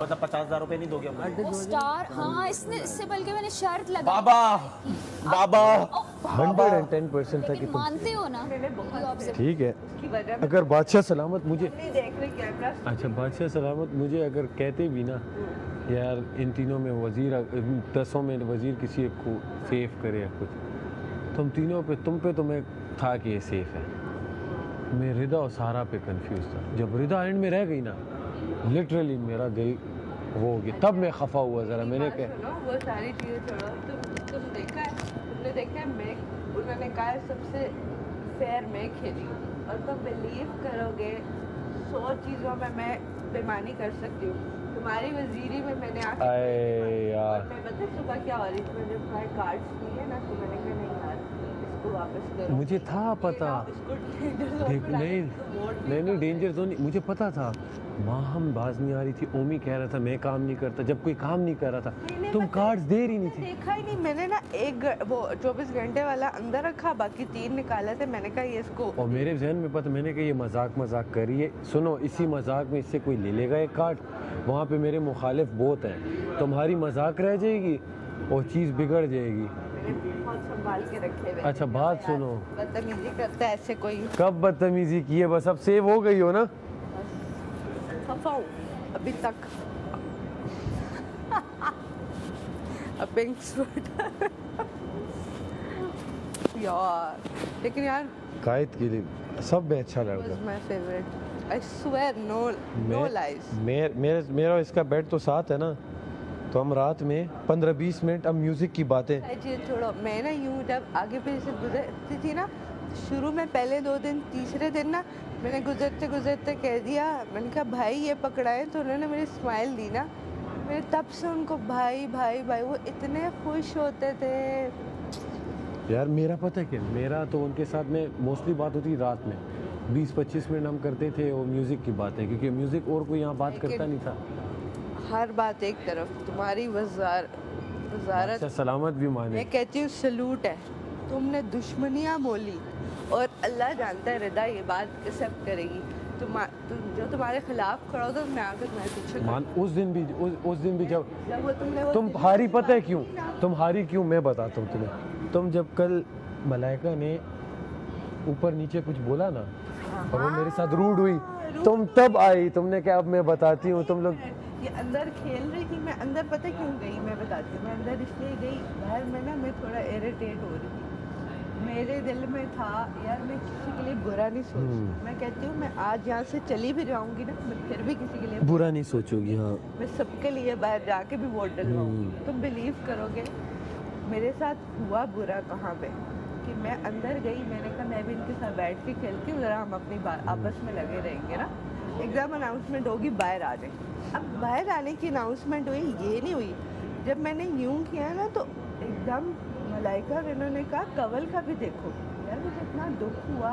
मतलब 50,000 रुपए नहीं दोगे मुझे? स्टार, हाँ इसने इससे बल्कि मैंने शर्त लगा बाबा बाबा 110% था कि लेकिन तुम मानते हो ना कि आपसे ठीक है। अगर बादशाह सलामत मुझे अच्छा बादशाह सलामत मुझे अगर कहते भी ना यार इन तीनों में वजीर 10 में वजीर किसी एक को सेफ करे या कुछ, तुम तीनों पे तुम पे तो मैं था कि ये सेफ है। मैं रिदा और सारा पे कंफ्यूज था। जब रिदा एंड में रह गई ना लिटरली मेरा दिल वो हो गया, तब मैं खफा हुआ ज़रा। मैंने कहा वो सारी चीज़ें छोड़ो, तुम देखा है, तुमने देखा है मैं उन्होंने कहा है सबसे फेयर मैं खेली हूँ, और तुम बिलीव करोगे 100 चीज़ों में मैं बेईमानी कर सकती हूँ। तुम्हारी वजीरी में मैंने यार और मैं पता है सुबह क्या हो रही थी, मैंने तुम्हारे कार्ड्स लिए ना तो मैंने कहा नहीं यार इसको वापस करो। मुझे था पता नहीं डेंजर जोन मुझे पता था। माँ हम बाज नहीं आ रही थी, ओमी कह रहा था मैं काम नहीं करता, जब कोई काम नहीं कर रहा था तुम कार्ड्स दे रही नहीं थी। देखा ही नहीं मैंने ना वो 24 घंटे वाला अंदर रखा, बाकी 3 निकाले थे। मैंने कहा ये इसको, और मेरे जहन में पता मैंने कहा ये मजाक कर रही है। सुनो इसी मजाक में इससे कोई ले लेगा एक कार्ड, वहाँ पे मेरे मुखालिफ बहुत हैं, तुम्हारी मजाक रह जाएगी और चीज़ बिगड़ जाएगी। बहुत संभाल के रखे हुए। अच्छा बात सुनो, बदतमीजी करता है ऐसे कोई? कब बदतमीजी की है? बस अब सेव हो गई हो ना? खफाऊं अभी तक। पिंक स्वेटर यार, लेकिन यार कायद के लिए सब में अच्छा लड़का। My favourite, I swear, no lies. मेरा इसका बेड तो साथ है ना, तो हम रात में 15-20 मिनट अब म्यूजिक की बातें। जी छोड़ो, मैं ना यूं जब आगे पीछे से गुजरती थी ना, शुरू में पहले 2 दिन, तीसरे दिन ना मैंने गुजरते गुजरते कह दिया, मैंने कहा भाई ये पकड़ाए, तो उन्होंने मेरी स्माइल दी ना, मैंने तब से उनको भाई भाई भाई, वो इतने खुश होते थे। यार मेरा पता है क्या, मेरा तो उनके साथ में मोस्टली बात होती रात में 20-25 मिनट हम करते थे वो म्यूजिक की बातें, क्योंकि म्यूजिक और कोई यहाँ बात करता नहीं था। हर बात एक तरफ, तुम्हारी वजारत सलामत भी माने। मैं कहती हूँ सलूट है, तुमने दुश्मनियाँ मोली, और अल्लाह जानता है रिदा ये बात एक्सेप्ट करेगी। तुम जो तुम्हारे खिलाफ खड़ा होता मैं आकर तुम्हारे पीछे मान उस दिन भी जब वो तुम हारी, पता है क्यों तुम हारी? क्यों मैं बताता हूँ तुम्हें। तुम जब कल मलाइका ने ऊपर नीचे कुछ बोला ना और वो मेरे साथ रूड हुई, तुम तब आई, तुमने क्या, अब मैं बताती हूँ। तुम लोग ये अंदर खेल रही थी, मैं अंदर पता क्यों गई, मैं बताती हूँ। मैं अंदर इसलिए गई, बाहर में ना मैं थोड़ा इरिटेट हो रही थी। मेरे दिल में था यार मैं किसी के लिए बुरा नहीं सोचती। मैं कहती हूँ मैं आज यहाँ से चली भी जाऊँगी ना, मैं फिर भी किसी के लिए बुरा नहीं सोचोगी। हाँ मैं सबके लिए बाहर जाके भी वोट डलवाऊंगी। तुम बिलीव करोगे मेरे साथ हुआ बुरा कहाँ पे, कि मैं अंदर गई, मैंने कहा मैं भी इनके साथ बैठ के खेलती हूँ, ज़रा हम अपनी आपस में लगे रहेंगे ना, एग्ज़ाम अनाउंसमेंट होगी बाहर आ जाए। अब बाहर आने की अनाउंसमेंट हुई, ये नहीं हुई। जब मैंने यूँ किया ना तो एकदम मलाइका इन्होंने कहा कवल का भी देखो। यार मुझे इतना दुख हुआ,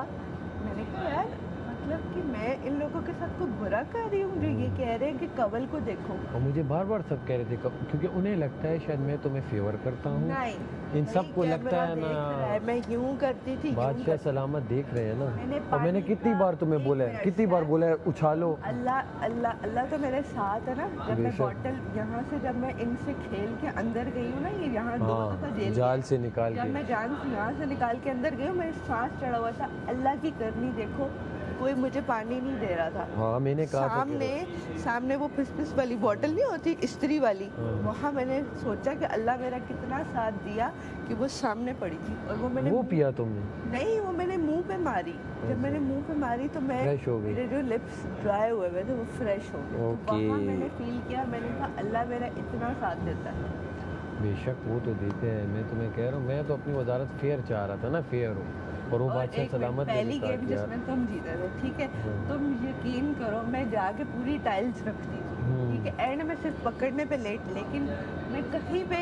मैंने कहा यार मतलब कि मैं इन लोगों के साथ कोई बुरा कर रही हूँ जो ये कह रहे हैं कि कवल को देखो। और मुझे बार बार सब कह रहे थे क्योंकि उन्हें लगता है शायद मैं तुम्हें फेवर करता हूँ। नहीं, इन सबको लगता है ना मैं यूं करती थी, बादशाह सलामत देख रहे हैं ना। और मैंने कितनी बार तुम्हें बोला है, कितनी बार बोला है उछालो। अल्लाह अल्लाह अल्लाह तो मेरे साथ है ना। जब मैं बॉटल यहाँ से, जब मैं इनसे खेल के अंदर गई हूँ ना, ये यहाँ जाल से निकाल के, जब मैं जान यहाँ से निकाल के अंदर गई हूँ, मेरे सांस चढ़ा हुआ था। अल्लाह की करनी देखो, कोई मुझे पानी नहीं दे रहा था। हाँ मैंने कहा सामने वो पिस वाली बोतल नहीं होती इस्त्री वाली, वहाँ मैंने सोचा कि अल्लाह मेरा कितना साथ दिया कि वो सामने पड़ी थी, और वो मैंने पिया तुमने? नहीं, वो मैंने मुंह पे मारी। जब मैंने मुंह पे मारी तो मैं फ्रेश हो गई, मेरे जो लिप्स ड्राई हुए थे वो फ्रेश हो गए। तो वहाँ मैंने फील किया, मैंने कहा अल्लाह मेरा इतना साथ देता है। बेशक वो तो देते हैं, मैं तुम्हें कह रहा हूँ, मैं तो अपनी वजारत फेयर चाह रहा था ना, फेयर हो, और वो बादशाह सलामत पहली गेम जिसमें तुम जीते थे, ठीक है, तुम यकीन करो मैं जाके पूरी टाइल्स रखती थी, ठीक है, एंड में सिर्फ पकड़ने पे लेट, लेकिन मैं कहीं पे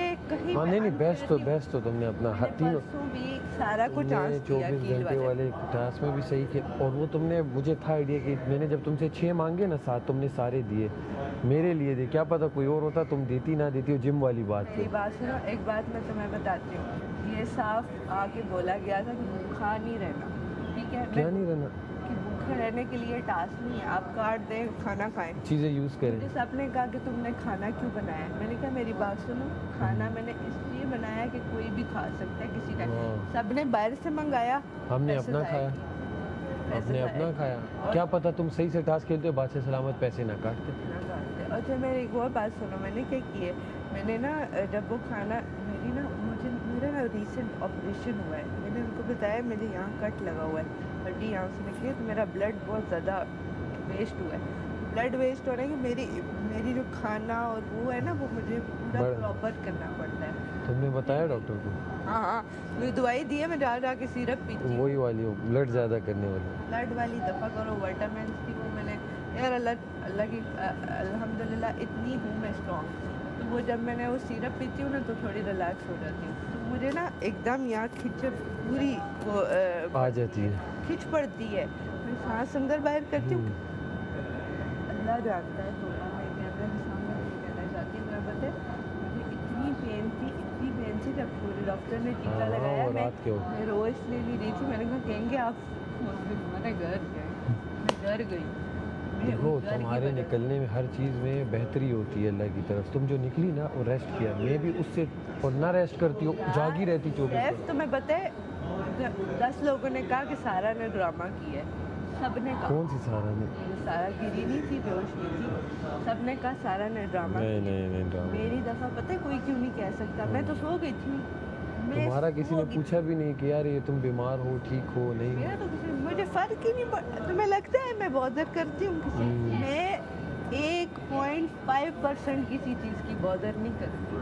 नहीं बेस्ट तो तुमने अपना तीनों भी सारा कुछ 24 घंटे वाले टास्क में भी सही किया। और वो तुमने, मुझे था आइडिया कि मैंने जब तुमसे 6 मांगे ना 7 तुमने सारे दिए मेरे लिए दे, क्या पता कोई और होता तुम देती ना देती हो। जिम वाली बात पे बात सुनो, एक बात मैं तुम्हें बताती हूँ, ये साफ आके बोला गया था कि भूखा नहीं रहना, ठीक है? क्या नहीं रहना? कि भूखा بھوکے رہنے کے لیے ٹاسک نہیں ہے. آپ کاٹ دیں کھانا کھائیں. چیزیں یوز کریں. مجھے سب نے کہا کہ تم نے کھانا کیوں بنایا ہے. میں نے کہا میری بات سنو, کھانا میں نے اس لیے بنایا کہ کوئی بھی کھا سکتا ہے کسی ٹائم. سب نے باہر سے منگایا, ہم نے اپنا کھایا. آپ نے اپنا کھایا. کیا پتا تم صحیح سے ٹاسک کھیلتے ہو, بادشاہ سلامت پیسے نہ کاٹتے. اچھا میری ایک اور بات سنو, میں نے کیا کی ہے, میں نے نا جب وہ کھانا میرا نا ریسنٹ آپریشن ہوا ہے, میں نے ان کو بتایا مجھے یہاں کٹ لگا ہوا ہے, ہڈی یہاں سے نکلی, تو میرا بلڈ بہت زیادہ ویسٹ ہوا ہے. بلڈ ویسٹ ہونے کی میری جو کھانا اور وہ ہے نا وہ مجھے پورا پراپر کرنا پڑتا ہے. تم نے بتایا ڈاکٹر کو؟ ہاں مجھے دوائی دی ہے, میں جا کے سیرپ پیتی ہوں. وہی والی ہو, بلڈ زیادہ کرنے والی. بلڈ والی دفعہ کرو, وائٹامنس کی وہ میں نے یار اللہ کی الحمدللہ اتنی ہوں میں اسٹرانگ. تو وہ جب میں نے وہ سیرپ پیتی ہوں نا تو تھوڑی ریلیکس ہو جاتی ہوں. تو مجھے نا ایک دم یہاں کھچ پوری وہ آ جاتی ہے, کھچ پڑتی ہے. میں سانس اندر باہر کرتی ہوں, اللہ جانتا ہے. تو میں کیمرے کے سامنے نہیں کہنا چاہتی ہوں, میں بتائے مجھے اتنی پین تھی جب پورے ڈاکٹر نے ٹیکا لگایا. میں رو اس لیے نہیں رہی تھی, میں نے کہا کہیں گے آپ ہمارے گھر گئے. میں ڈر گئی. دیکھو تمہارے نکلنے میں ہر چیز میں بہتری ہوتی ہے اللہ کی طرف. تم جو نکلی نا وہ ریسٹ کیا, میں بھی اس سے اور نہ ریسٹ کرتی ہو, جاگی رہتی 24 گھنٹے. تو میں بتائے 10 لوگوں نے کہا کہ سارا نے ڈرامہ کیا ہے. سب نے کہا. کون سی سارا نے؟ سارا گری نہیں تھی, بیہوش نہیں تھی. سب نے کہا سارا نے ڈرامہ کیا. نہیں ڈرامہ. میری دفعہ پتہ ہے کوئی کیوں نہیں کہہ سکتا, میں تو سو گئی تھی. تمہارا کسی نے پوچھا بھی نہیں کہ یار یہ تم بیمار ہو, ٹھیک ہو نہیں؟ میرا تو کسی مجھے فرق ہی نہیں پڑتا. تمہیں لگتا ہے میں بادر کرتی ہوں کسی, میں 1.5% کسی چیز کی بادر نہیں کرتی.